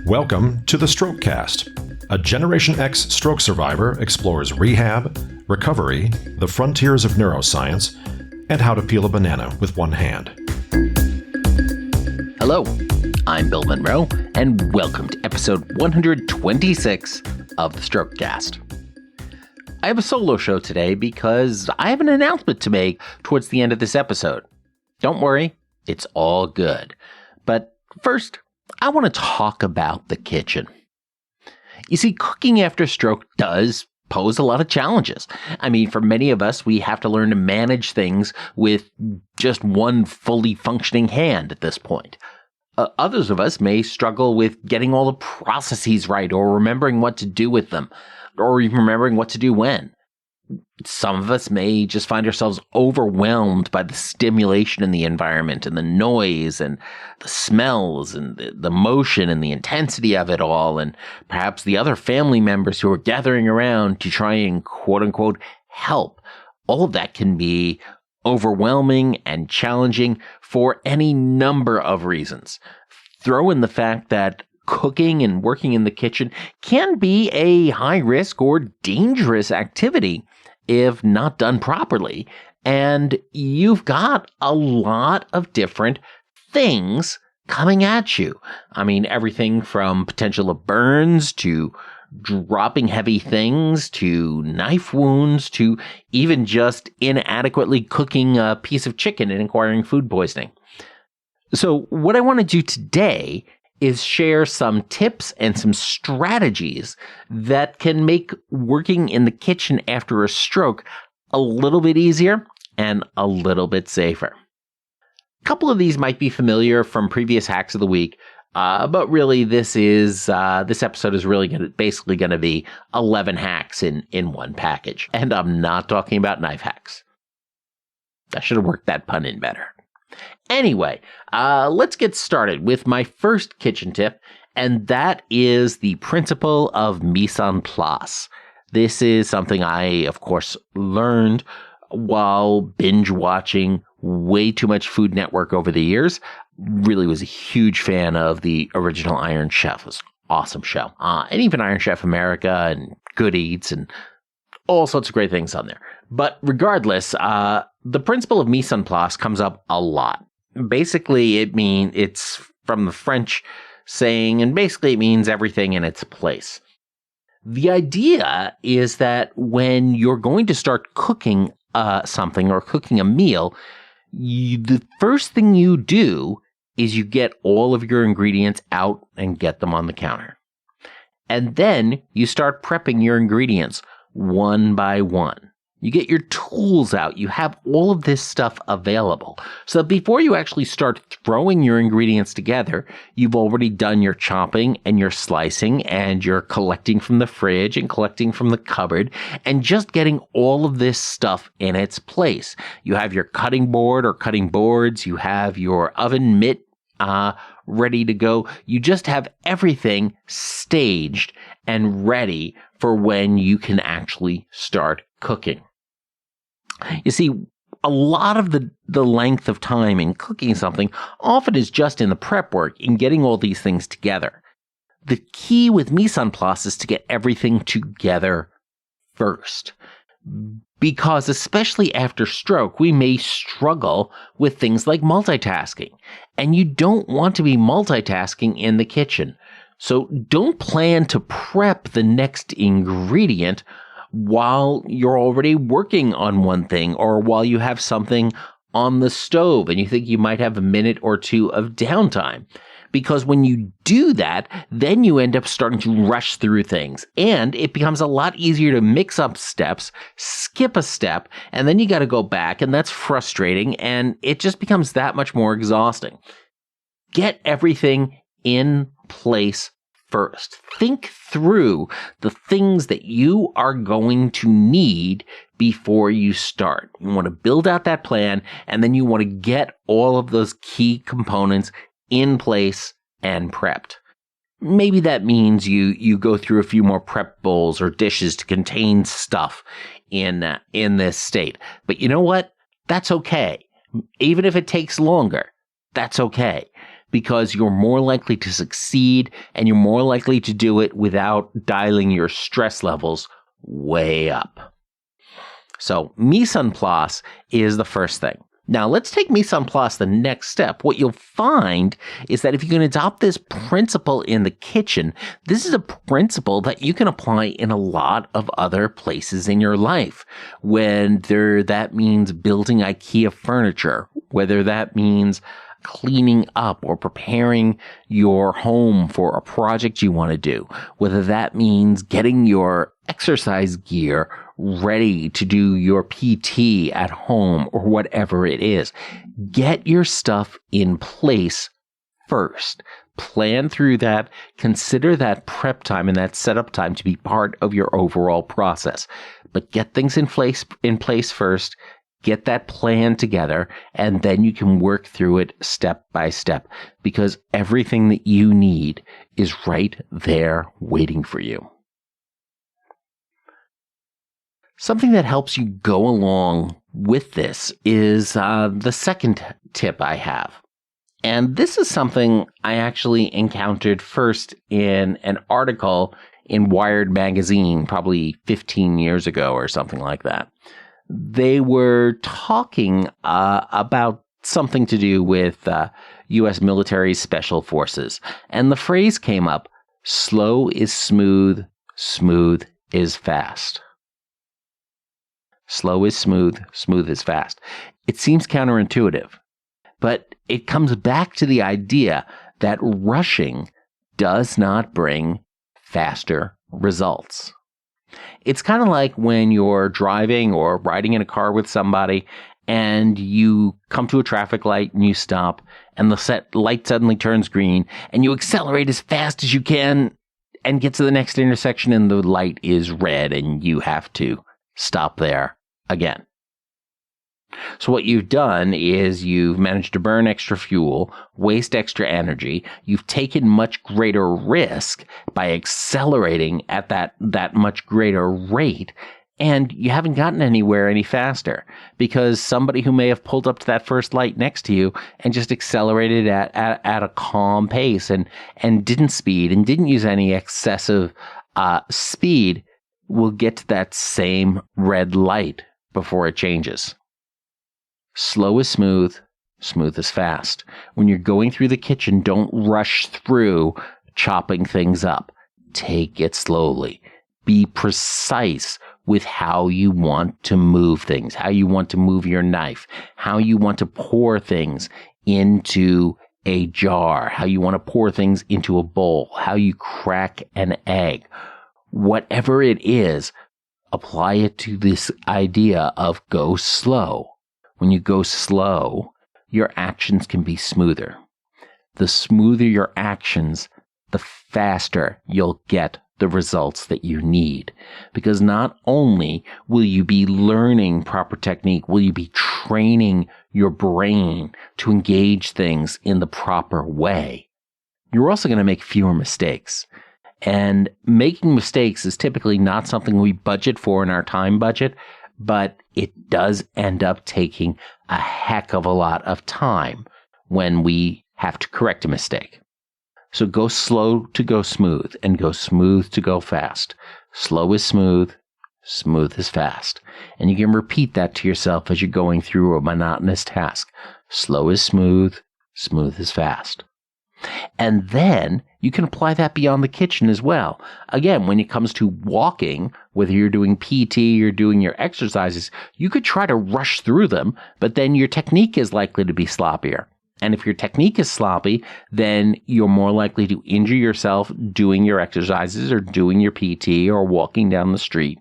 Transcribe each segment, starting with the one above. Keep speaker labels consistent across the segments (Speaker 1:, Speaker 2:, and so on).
Speaker 1: Welcome to the Strokecast. A Generation X stroke survivor explores rehab, recovery, the frontiers of neuroscience, and how to peel a banana with one hand.
Speaker 2: Hello, I'm Bill Monroe, and welcome to episode 126 of the Strokecast. I have a solo show today because I have an announcement to make towards the end of this episode. Don't worry, it's all good. But first, I want to talk about the kitchen. You see, cooking after stroke does pose a lot of challenges. I mean, for many of us, we have to learn to manage things with just one fully functioning hand at this point. Others of us may struggle with getting all the processes right or remembering what to do with them, or even remembering what to do when. Some of us may just find ourselves overwhelmed by the stimulation in the environment and the noise and the smells and the motion and the intensity of it all, and perhaps the other family members who are gathering around to try and quote-unquote help. All of that can be overwhelming and challenging for any number of reasons. Throw in the fact that cooking and working in the kitchen can be a high-risk or dangerous activity if not done properly. And you've got a lot of different things coming at you. I mean, everything from potential of burns to dropping heavy things to knife wounds to even just inadequately cooking a piece of chicken and acquiring food poisoning. So what I want to do today is share some tips and some strategies that can make working in the kitchen after a stroke a little bit easier and a little bit safer. A couple of these might be familiar from previous hacks of the week, but really this episode is really basically going to be 11 hacks in one package. And I'm not talking about knife hacks. I should have worked that pun in better. Anyway, let's get started with my first kitchen tip, and that is the principle of mise en place. This is something I, of course, learned while binge watching way too much Food Network over the years. Really was a huge fan of the original Iron Chef. It was an awesome show. And even Iron Chef America and Good Eats and all sorts of great things on there. But regardless, the principle of mise en place comes up a lot. Basically, it's from the French saying, and basically it means everything in its place. The idea is that when you're going to start cooking something or cooking a meal, the first thing you do is you get all of your ingredients out and get them on the counter. And then you start prepping your ingredients one by one. You get your tools out. You have all of this stuff available. So before you actually start throwing your ingredients together, you've already done your chopping and your slicing and you're collecting from the fridge and collecting from the cupboard and just getting all of this stuff in its place. You have your cutting board or cutting boards. You have your oven mitt ready to go. You just have everything staged and ready for when you can actually start cooking. You see, a lot of the length of time in cooking something often is just in the prep work, in getting all these things together. The key with mise en place is to get everything together first. Because especially after stroke, we may struggle with things like multitasking. And you don't want to be multitasking in the kitchen. So don't plan to prep the next ingredient while you're already working on one thing or while you have something on the stove and you think you might have a minute or two of downtime. Because when you do that, then you end up starting to rush through things and it becomes a lot easier to mix up steps, skip a step, and then you got to go back, and that's frustrating and it just becomes that much more exhausting. Get everything in place first. Think through the things that you are going to need before you start. You want to build out that plan, and then you want to get all of those key components in place and prepped. Maybe that means you go through a few more prep bowls or dishes to contain stuff in this state. But you know what? That's okay. Even if it takes longer, that's okay. because you're more likely to succeed and you're more likely to do it without dialing your stress levels way up. So mise en place is the first thing. Now let's take mise en place the next step. What you'll find is that if you can adopt this principle in the kitchen, this is a principle that you can apply in a lot of other places in your life. Whether that means building IKEA furniture, whether that means cleaning up or preparing your home for a project you want to do, whether that means getting your exercise gear ready to do your PT at home or whatever it is. Get your stuff in place first. Plan through that. Consider that prep time and that setup time to be part of your overall process. But get things in place first. Get that plan together, and then you can work through it step by step, because everything that you need is right there waiting for you. Something that helps you go along with this is the second tip I have. And this is something I actually encountered first in an article in Wired magazine, probably 15 years ago or something like that. They were talking about something to do with U.S. military special forces. And the phrase came up, slow is smooth, smooth is fast. Slow is smooth, smooth is fast. It seems counterintuitive, but it comes back to the idea that rushing does not bring faster results. It's kind of like when you're driving or riding in a car with somebody and you come to a traffic light and you stop and the light suddenly turns green and you accelerate as fast as you can and get to the next intersection and the light is red and you have to stop there again. So what you've done is you've managed to burn extra fuel, waste extra energy. You've taken much greater risk by accelerating at that much greater rate, and you haven't gotten anywhere any faster because somebody who may have pulled up to that first light next to you and just accelerated at a calm pace and didn't speed and didn't use any excessive speed will get to that same red light before it changes. Slow is smooth, smooth is fast. When you're going through the kitchen, don't rush through chopping things up. Take it slowly. Be precise with how you want to move things, how you want to move your knife, how you want to pour things into a jar, how you want to pour things into a bowl, how you crack an egg. Whatever it is, apply it to this idea of go slow. When you go slow, your actions can be smoother. The smoother your actions, the faster you'll get the results that you need. Because not only will you be learning proper technique, will you be training your brain to engage things in the proper way, you're also going to make fewer mistakes. And making mistakes is typically not something we budget for in our time budget, but it does end up taking a heck of a lot of time when we have to correct a mistake. So go slow to go smooth and go smooth to go fast. Slow is smooth, smooth is fast. And you can repeat that to yourself as you're going through a monotonous task. Slow is smooth, smooth is fast. And then you can apply that beyond the kitchen as well. Again, when it comes to walking, whether you're doing PT or doing your exercises, you could try to rush through them, but then your technique is likely to be sloppier. And if your technique is sloppy, then you're more likely to injure yourself doing your exercises or doing your PT or walking down the street.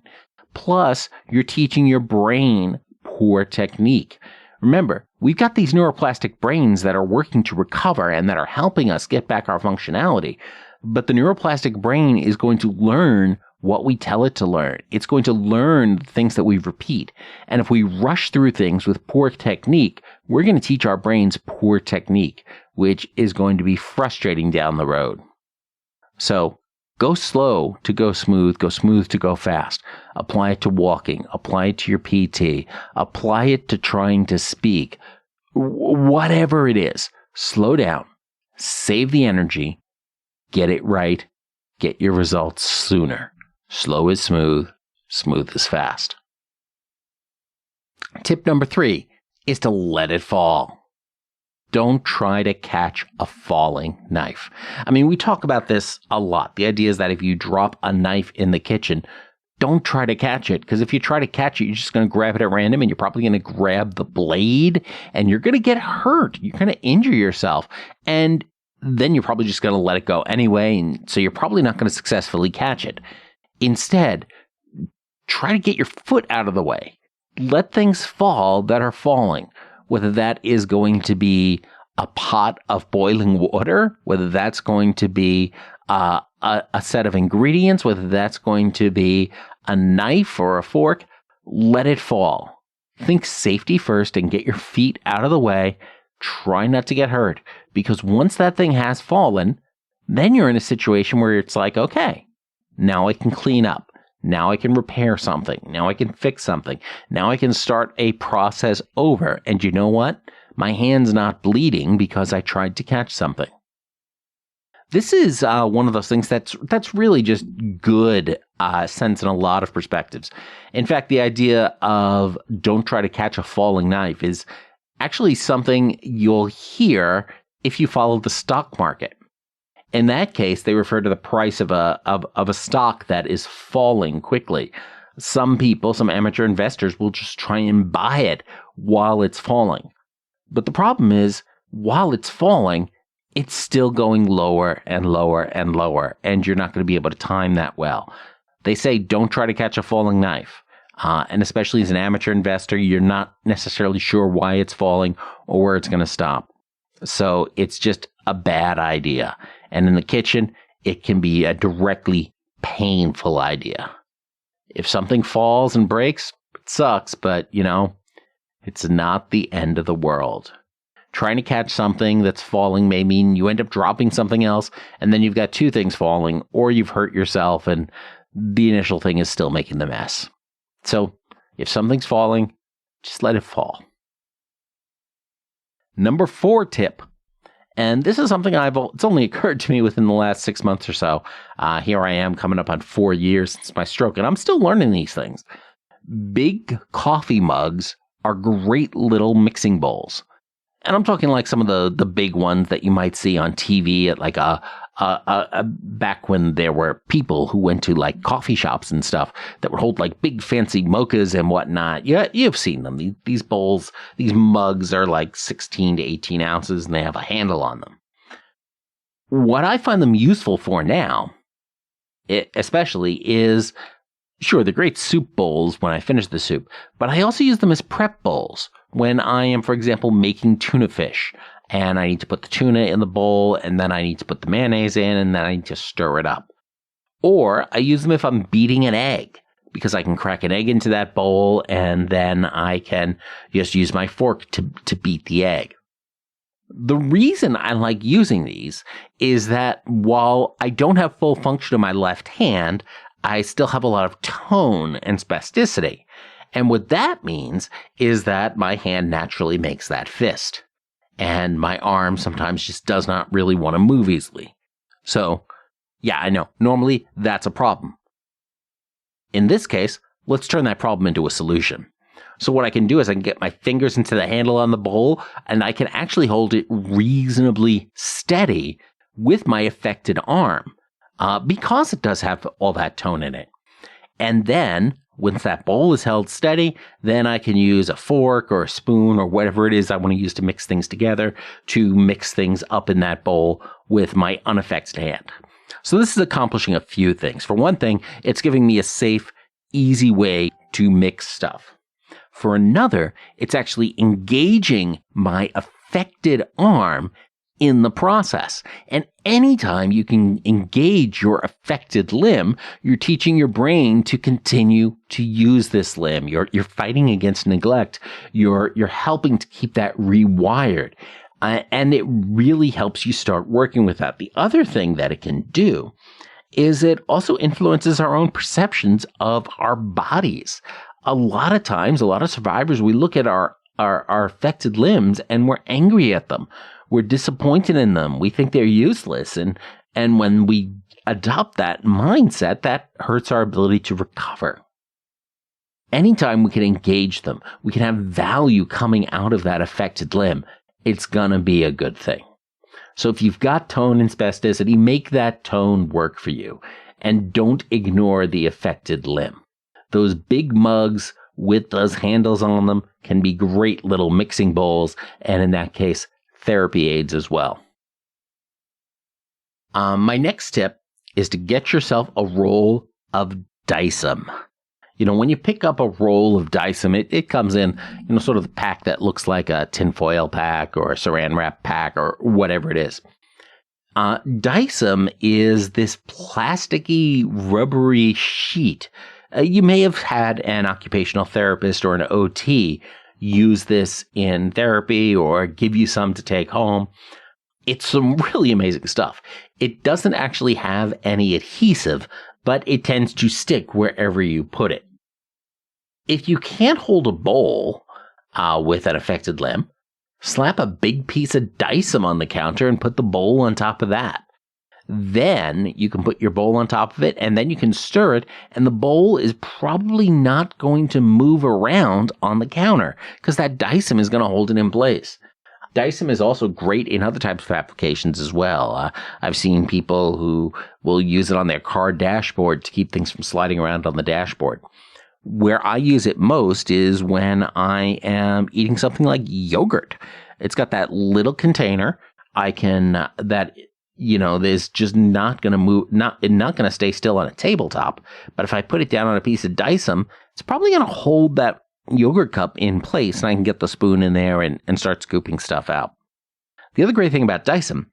Speaker 2: Plus, you're teaching your brain poor technique. Remember, we've got these neuroplastic brains that are working to recover and that are helping us get back our functionality. But the neuroplastic brain is going to learn what we tell it to learn. It's going to learn things that we repeat. And if we rush through things with poor technique, we're going to teach our brains poor technique, which is going to be frustrating down the road. So go slow to go smooth to go fast. Apply it to walking, apply it to your PT, apply it to trying to speak. Whatever it is, slow down, Save the energy, get it right, get your results sooner. Slow is smooth, smooth is fast. Tip number 3 is to let it fall. Don't try to catch a falling knife. I mean, we talk about this a lot. The idea is that if you drop a knife in the kitchen, don't try to catch it, because if you try to catch it, you're just going to grab it at random and you're probably going to grab the blade and you're going to get hurt. You're going to injure yourself. And then you're probably just going to let it go anyway. And so you're probably not going to successfully catch it. Instead, try to get your foot out of the way. Let things fall that are falling, whether that is going to be a pot of boiling water, whether that's going to be a set of ingredients, whether that's going to be a knife or a fork. Let it fall. Think safety first and get your feet out of the way. Try not to get hurt, because once that thing has fallen, then you're in a situation where it's like, okay, now I can clean up. Now I can repair something. Now I can fix something. Now I can start a process over. And you know what? My hand's not bleeding because I tried to catch something. This is one of those things that's really just good sense in a lot of perspectives. In fact, the idea of don't try to catch a falling knife is actually something you'll hear if you follow the stock market. In that case, they refer to the price of a stock that is falling quickly. Some people, some amateur investors, will just try and buy it while it's falling. But the problem is, while it's falling, it's still going lower and lower and lower, and you're not going to be able to time that well. They say don't try to catch a falling knife. And especially as an amateur investor, you're not necessarily sure why it's falling or where it's going to stop. So it's just a bad idea. And in the kitchen, it can be a directly painful idea. If something falls and breaks, it sucks, but, it's not the end of the world. Trying to catch something that's falling may mean you end up dropping something else, and then you've got two things falling, or you've hurt yourself, and the initial thing is still making the mess. So if something's falling, just let it fall. Number 4 tip. And this is something it's only occurred to me within the last 6 months or so. Here I am coming up on 4 years since my stroke, and I'm still learning these things. Big coffee mugs are great little mixing bowls. And I'm talking like some of the big ones that you might see on TV at like back when there were people who went to like coffee shops and stuff that would hold like big fancy mochas and whatnot. Yeah, you've seen them. These bowls, these mugs are like 16 to 18 ounces and they have a handle on them. What I find them useful for now, especially, is sure, they're great soup bowls when I finish the soup, but I also use them as prep bowls when I am, for example, making tuna fish. And I need to put the tuna in the bowl, and then I need to put the mayonnaise in, and then I need to stir it up. Or I use them if I'm beating an egg, because I can crack an egg into that bowl, and then I can just use my fork to beat the egg. The reason I like using these is that while I don't have full function of my left hand, I still have a lot of tone and spasticity. And what that means is that my hand naturally makes that fist. And my arm sometimes just does not really want to move easily. So, yeah, I know. Normally, that's a problem. In this case, let's turn that problem into a solution. So what I can do is I can get my fingers into the handle on the bowl, and I can actually hold it reasonably steady with my affected arm, because it does have all that tone in it. And then, once that bowl is held steady, then I can use a fork or a spoon or whatever it is I want to use to mix things together to mix things up in that bowl with my unaffected hand. So this is accomplishing a few things. For one thing, it's giving me a safe, easy way to mix stuff. For another, it's actually engaging my affected arm in the process. And anytime you can engage your affected limb, you're teaching your brain to continue to use this limb. You're fighting against neglect. You're helping to keep that rewired. And it really helps you start working with that. The other thing that it can do is it also influences our own perceptions of our bodies. A lot of times, a lot of survivors, we look at our affected limbs and we're angry at them. We're disappointed in them. We think they're useless. And when we adopt that mindset, that hurts our ability to recover. Anytime we can engage them, we can have value coming out of that affected limb, it's going to be a good thing. So if you've got tone and spasticity, make that tone work for you. And don't ignore the affected limb. Those big mugs with those handles on them can be great little mixing bowls, and in that case, therapy aids as well. My next tip is to get yourself a roll of Dicem. When you pick up a roll of Dicem, it comes in, sort of the pack that looks like a tinfoil pack or a saran wrap pack or whatever it is. Dicem is this plasticky, rubbery sheet. You may have had an occupational therapist or an OT use this in therapy or give you some to take home. It's some really amazing stuff. It doesn't actually have any adhesive, but it tends to stick wherever you put it. If you can't hold a bowl with an affected limb, slap a big piece of Dicem on the counter and put the bowl on top of that. Then you can put your bowl on top of it, and then you can stir it, and the bowl is probably not going to move around on the counter because that Dicem is going to hold it in place. Dicem is also great in other types of applications as well. I've seen people who will use it on their car dashboard to keep things from sliding around on the dashboard. Where I use it most is when I am eating something like yogurt. It's got that little container. There's just not going to move, not going to stay still on a tabletop. But if I put it down on a piece of Dicem, it's probably going to hold that yogurt cup in place, and I can get the spoon in there and start scooping stuff out. The other great thing about Dicem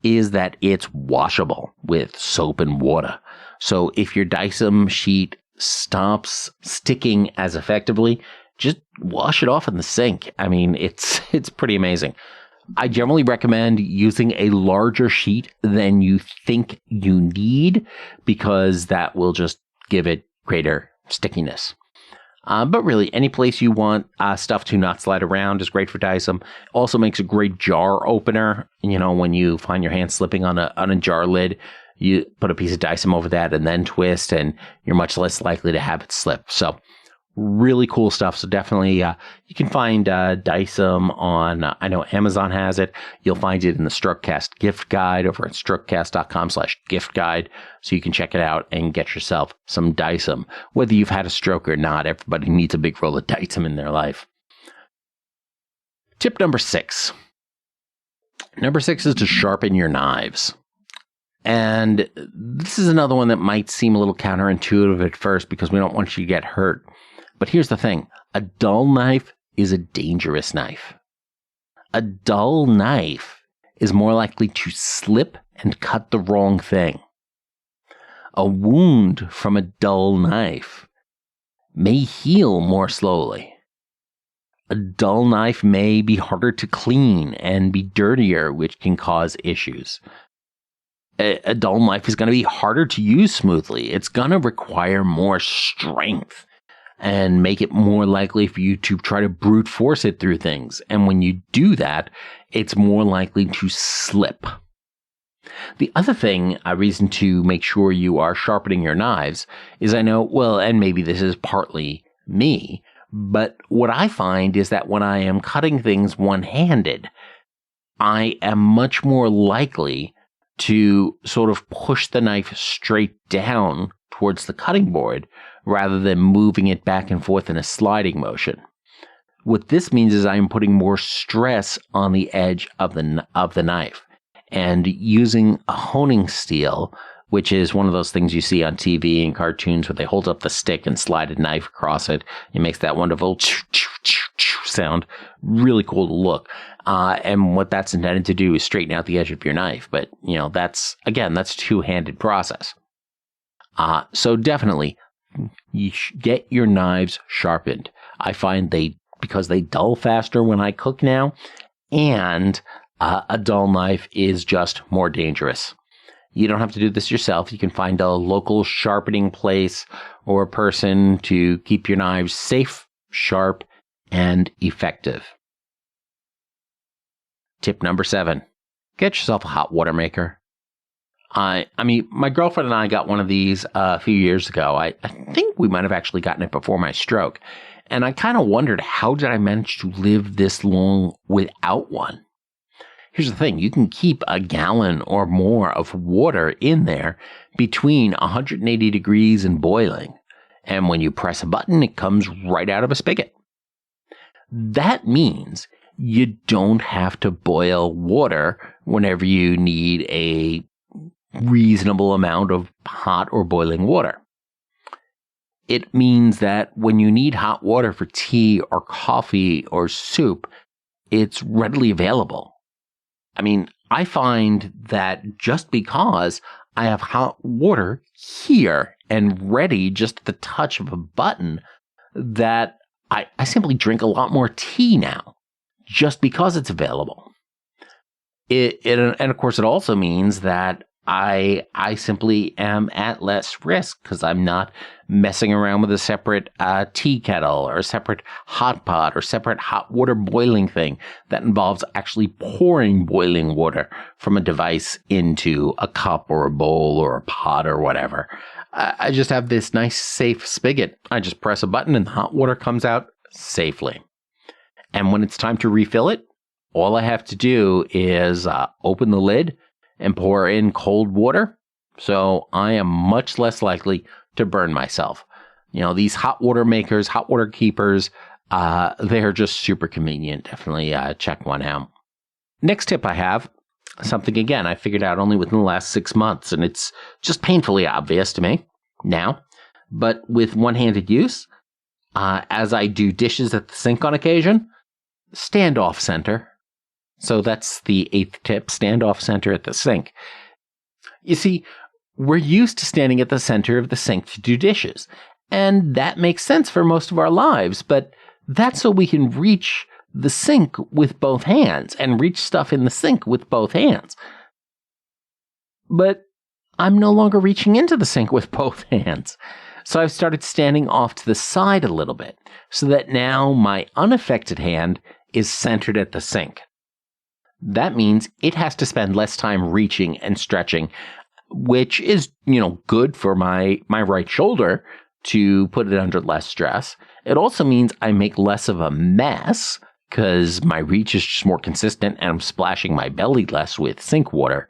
Speaker 2: is that it's washable with soap and water. So if your Dicem sheet stops sticking as effectively, just wash it off in the sink. I mean, it's pretty amazing. I generally recommend using a larger sheet than you think you need because that will just give it greater stickiness. But really, any place you want stuff to not slide around is great for Dicem. Also makes a great jar opener. When you find your hand slipping on a jar lid, you put a piece of Dicem over that and then twist, and you're much less likely to have it slip. So really cool stuff. So definitely you can find Dicem on, I know Amazon has it. You'll find it in the Strokecast gift guide over at strokecast.com/gift guide. So you can check it out and get yourself some Dicem. Whether you've had a stroke or not, everybody needs a big roll of Dicem in their life. Tip number 6. Number 6 is to sharpen your knives. And this is another one that might seem a little counterintuitive at first because we don't want you to get hurt. But here's the thing. A dull knife is a dangerous knife. A dull knife is more likely to slip and cut the wrong thing. A wound from a dull knife may heal more slowly. A dull knife may be harder to clean and be dirtier, which can cause issues. A dull knife is going to be harder to use smoothly. It's going to require more strength and make it more likely for you to try to brute force it through things. And when you do that, it's more likely to slip. The other thing, a reason to make sure you are sharpening your knives is and maybe this is partly me, but what I find is that when I am cutting things one-handed, I am much more likely to sort of push the knife straight down towards the cutting board rather than moving it back and forth in a sliding motion. What this means is I'm putting more stress on the edge of the knife, and using a honing steel, which is one of those things you see on TV and cartoons where they hold up the stick and slide a knife across it. It makes that wonderful sound. Really cool to look. And what that's intended to do is straighten out the edge of your knife. But, that's a two-handed process. So definitely, you get your knives sharpened. I find because they dull faster when I cook now, and a dull knife is just more dangerous. You don't have to do this yourself. You can find a local sharpening place or a person to keep your knives safe, sharp, and effective. Tip number 7, get yourself a hot water maker. I mean, my girlfriend and I got one of these a few years ago. I think we might have actually gotten it before my stroke. And I kind of wondered, how did I manage to live this long without one? Here's the thing. You can keep a gallon or more of water in there between 180 degrees and boiling. And when you press a button, it comes right out of a spigot. That means you don't have to boil water whenever you need a reasonable amount of hot or boiling water. It means that when you need hot water for tea or coffee or soup, it's readily available. I mean, I find that just because I have hot water here and ready just at the touch of a button, that I simply drink a lot more tea now just because it's available. And of course, it also means that I simply am at less risk because I'm not messing around with a separate tea kettle or a separate hot pot or separate hot water boiling thing that involves actually pouring boiling water from a device into a cup or a bowl or a pot or whatever. I just have this nice safe spigot. I just press a button and the hot water comes out safely. And when it's time to refill it, all I have to do is open the lid and pour in cold water, so I am much less likely to burn myself. You know, these hot water makers, hot water keepers, they're just super convenient. Definitely check one out. Next tip I have, something again I figured out only within the last 6 months, and it's just painfully obvious to me now, but with one-handed use, as I do dishes at the sink on occasion, stand off center. So that's the 8th tip, stand off center at the sink. You see, we're used to standing at the center of the sink to do dishes, and that makes sense for most of our lives, but that's so we can reach the sink with both hands and reach stuff in the sink with both hands. But I'm no longer reaching into the sink with both hands. So I've started standing off to the side a little bit, so that now my unaffected hand is centered at the sink. That means it has to spend less time reaching and stretching, which is, good for my right shoulder to put it under less stress. It also means I make less of a mess because my reach is just more consistent and I'm splashing my belly less with sink water.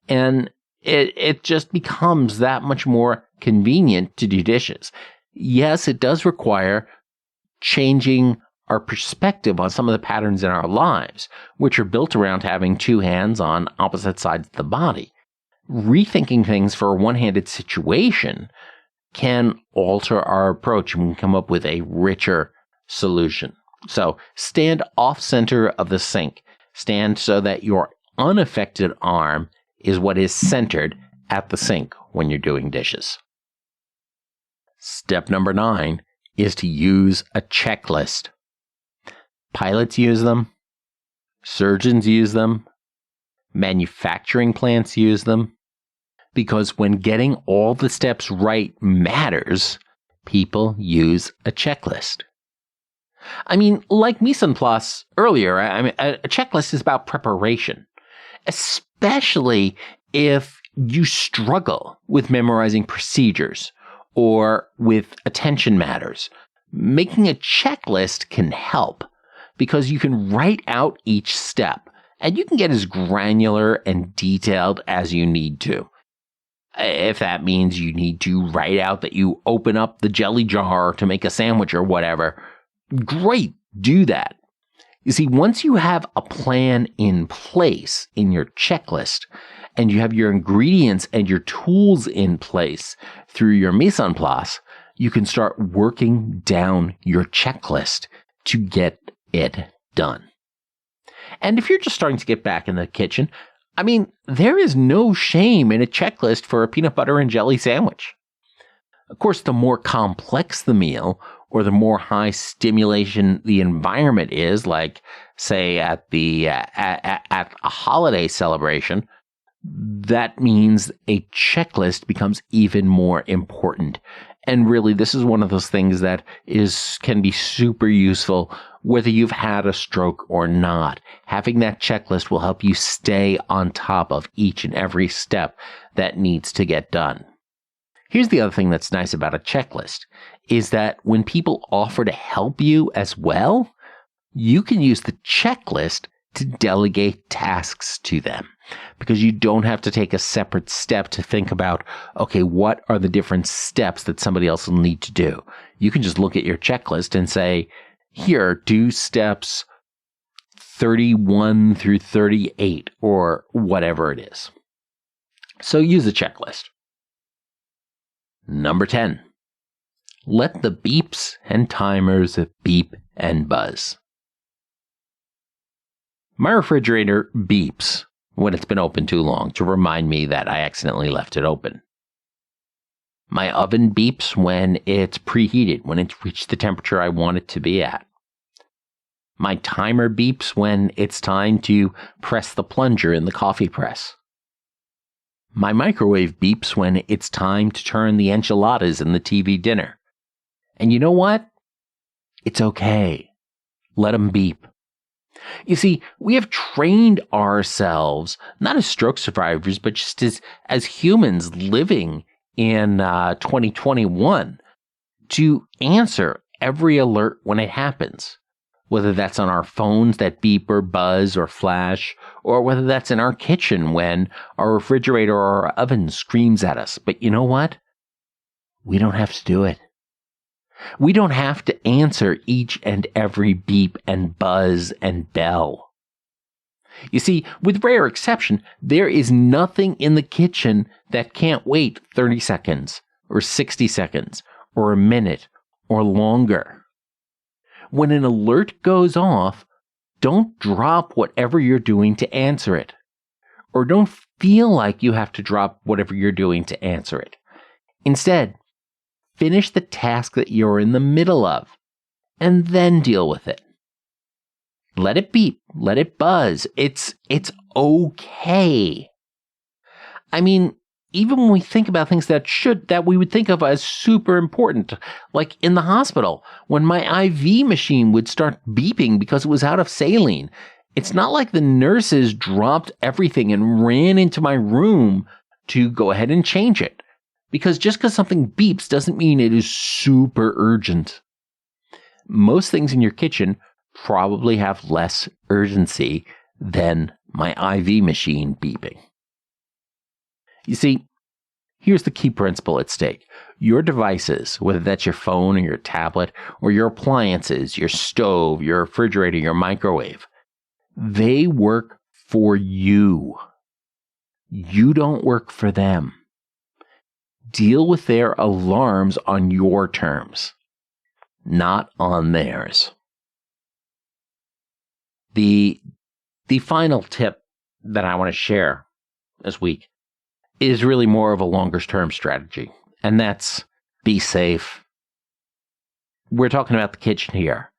Speaker 2: And it just becomes that much more convenient to do dishes. Yes, it does require changing our perspective on some of the patterns in our lives, which are built around having two hands on opposite sides of the body. Rethinking things for a one-handed situation can alter our approach and we can come up with a richer solution. So stand off center of the sink. Stand so that your unaffected arm is what is centered at the sink when you're doing dishes. Step number 9 is to use a checklist. Pilots use them. Surgeons use them. Manufacturing plants use them. Because when getting all the steps right matters, people use a checklist. I mean, like Mise earlier, a checklist is about preparation, especially if you struggle with memorizing procedures or with attention matters. Making a checklist can help because you can write out each step and you can get as granular and detailed as you need to. If that means you need to write out that you open up the jelly jar to make a sandwich or whatever, great, do that. You see, once you have a plan in place in your checklist and you have your ingredients and your tools in place through your mise en place, you can start working down your checklist to get it done. And if you're just starting to get back in the kitchen, I mean, there is no shame in a checklist for a peanut butter and jelly sandwich. Of course, the more complex the meal or the more high stimulation the environment is, like, say, at a holiday celebration, that means a checklist becomes even more important. And really, this is one of those things that can be super useful whether you've had a stroke or not. Having that checklist will help you stay on top of each and every step that needs to get done. Here's the other thing that's nice about a checklist is that when people offer to help you as well, you can use the checklist to delegate tasks to them, because you don't have to take a separate step to think about, okay, what are the different steps that somebody else will need to do? You can just look at your checklist and say, here, do steps 31 through 38 or whatever it is. So use a checklist. Number 10, let the beeps and timers beep and buzz. My refrigerator beeps when it's been open too long to remind me that I accidentally left it open. My oven beeps when it's preheated, when it's reached the temperature I want it to be at. My timer beeps when it's time to press the plunger in the coffee press. My microwave beeps when it's time to turn the enchiladas in the TV dinner. And you know what? It's okay. Let them beep. You see, we have trained ourselves, not as stroke survivors, but just as humans living in 2021, to answer every alert when it happens. Whether that's on our phones that beep or buzz or flash, or whether that's in our kitchen when our refrigerator or our oven screams at us. But you know what? We don't have to do it. We don't have to answer each and every beep and buzz and bell. You see, with rare exception, there is nothing in the kitchen that can't wait 30 seconds or 60 seconds or a minute or longer. When an alert goes off, don't drop whatever you're doing to answer it. Or don't feel like you have to drop whatever you're doing to answer it. Instead, finish the task that you're in the middle of, and then deal with it. Let it beep, let it buzz. It's okay. I mean, even when we think about things that we would think of as super important, like in the hospital, when my IV machine would start beeping because it was out of saline, it's not like the nurses dropped everything and ran into my room to go ahead and change it. Because just because something beeps doesn't mean it is super urgent. Most things in your kitchen probably have less urgency than my IV machine beeping. You see, here's the key principle at stake. Your devices, whether that's your phone or your tablet or your appliances, your stove, your refrigerator, your microwave, they work for you. You don't work for them. Deal with their alarms on your terms, not on theirs. The final tip that I want to share this week is really more of a longer term strategy, and that's be safe. We're talking about the kitchen here.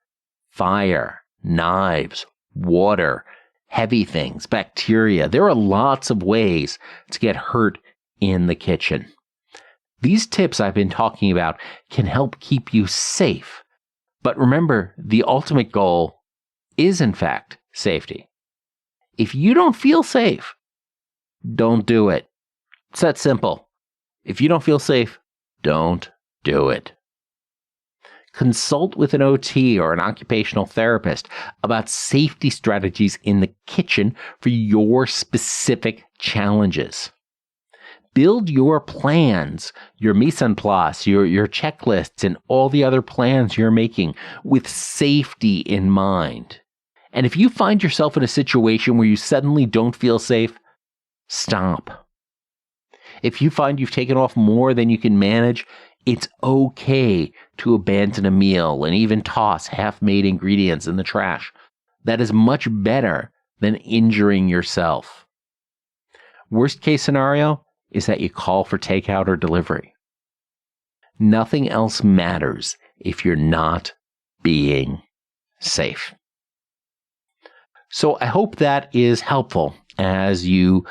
Speaker 2: Fire, knives, water, heavy things, bacteria. There are lots of ways to get hurt in the kitchen. These tips I've been talking about can help keep you safe. But remember, the ultimate goal is, in fact, safety. If you don't feel safe, don't do it. It's that simple. If you don't feel safe, don't do it. Consult with an OT or an occupational therapist about safety strategies in the kitchen for your specific challenges. Build your plans, your mise en place, your checklists, and all the other plans you're making with safety in mind. And if you find yourself in a situation where you suddenly don't feel safe, stop. If you find you've taken off more than you can manage, it's okay to abandon a meal and even toss half-made ingredients in the trash. That is much better than injuring yourself. Worst case scenario is that you call for takeout or delivery. Nothing else matters if you're not being safe. So I hope that is helpful as you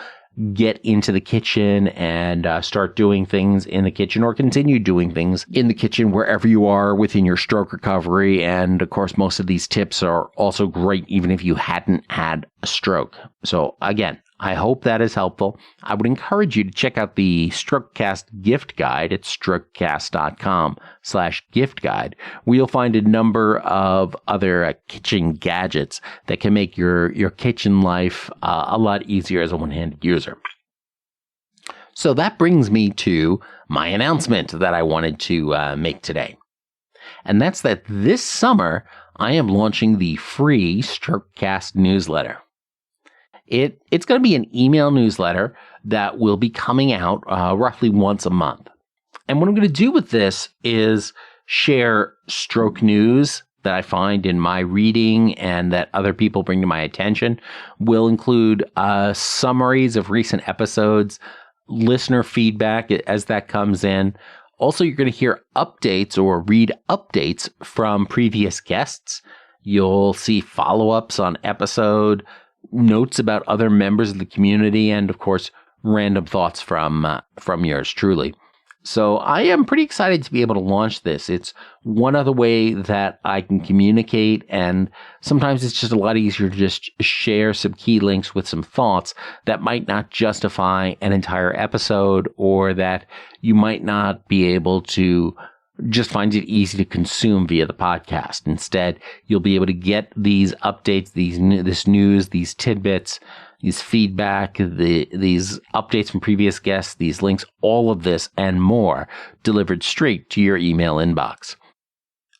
Speaker 2: get into the kitchen and start doing things in the kitchen, or continue doing things in the kitchen wherever you are within your stroke recovery. And of course, most of these tips are also great even if you hadn't had a stroke. So again, I hope that is helpful. I would encourage you to check out the Strokecast gift guide at strokecast.com/gift guide, where you'll find a number of other kitchen gadgets that can make your kitchen life a lot easier as a one-handed user. So that brings me to my announcement that I wanted to make today. And that's that this summer, I am launching the free Strokecast Newsletter. It's going to be an email newsletter that will be coming out roughly once a month. And what I'm going to do with this is share stroke news that I find in my reading and that other people bring to my attention. We'll include summaries of recent episodes, listener feedback as that comes in. Also, you're going to hear updates or read updates from previous guests. You'll see follow-ups on episode, notes about other members of the community, and of course, random thoughts from yours truly. So I am pretty excited to be able to launch this. It's one other way that I can communicate, and sometimes it's just a lot easier to just share some key links with some thoughts that might not justify an entire episode, or that you might not be able to just find it easy to consume via the podcast. Instead, you'll be able to get these updates, this news, these tidbits, these feedback, these updates from previous guests, these links, all of this and more delivered straight to your email inbox.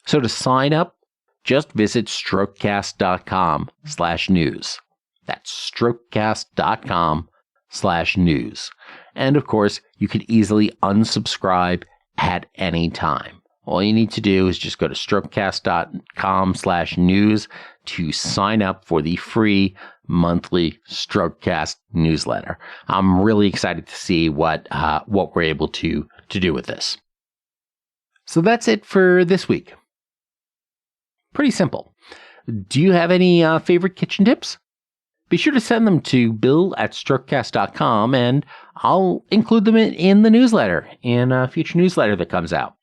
Speaker 2: So to sign up, just visit strokecast.com/news. That's strokecast.com/news. And of course, you can easily unsubscribe at any time. All you need to do is just go to strokecast.com/news to sign up for the free monthly Strokecast newsletter. I'm really excited to see what we're able to do with this. So that's it for this week. Pretty simple. Do you have any favorite kitchen tips? Be sure to send them to bill@strokecast.com, and I'll include them in the newsletter, in a future newsletter that comes out.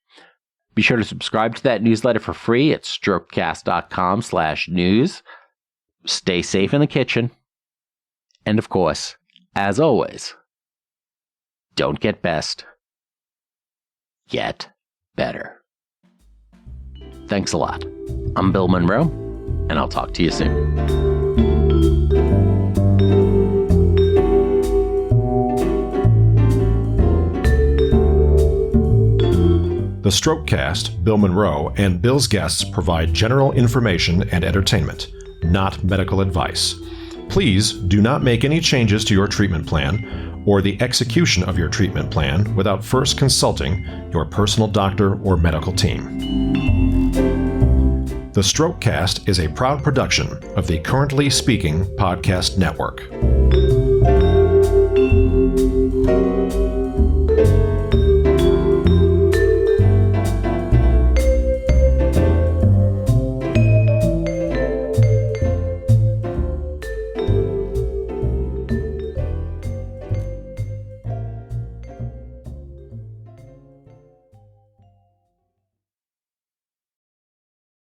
Speaker 2: Be sure to subscribe to that newsletter for free at strokecast.com/news. Stay safe in the kitchen. And of course, as always, don't get best. Get better. Thanks a lot. I'm Bill Monroe, and I'll talk to you soon.
Speaker 1: The Strokecast, Bill Monroe, and Bill's guests provide general information and entertainment, not medical advice. Please do not make any changes to your treatment plan or the execution of your treatment plan without first consulting your personal doctor or medical team. The Strokecast is a proud production of the Currently Speaking Podcast Network.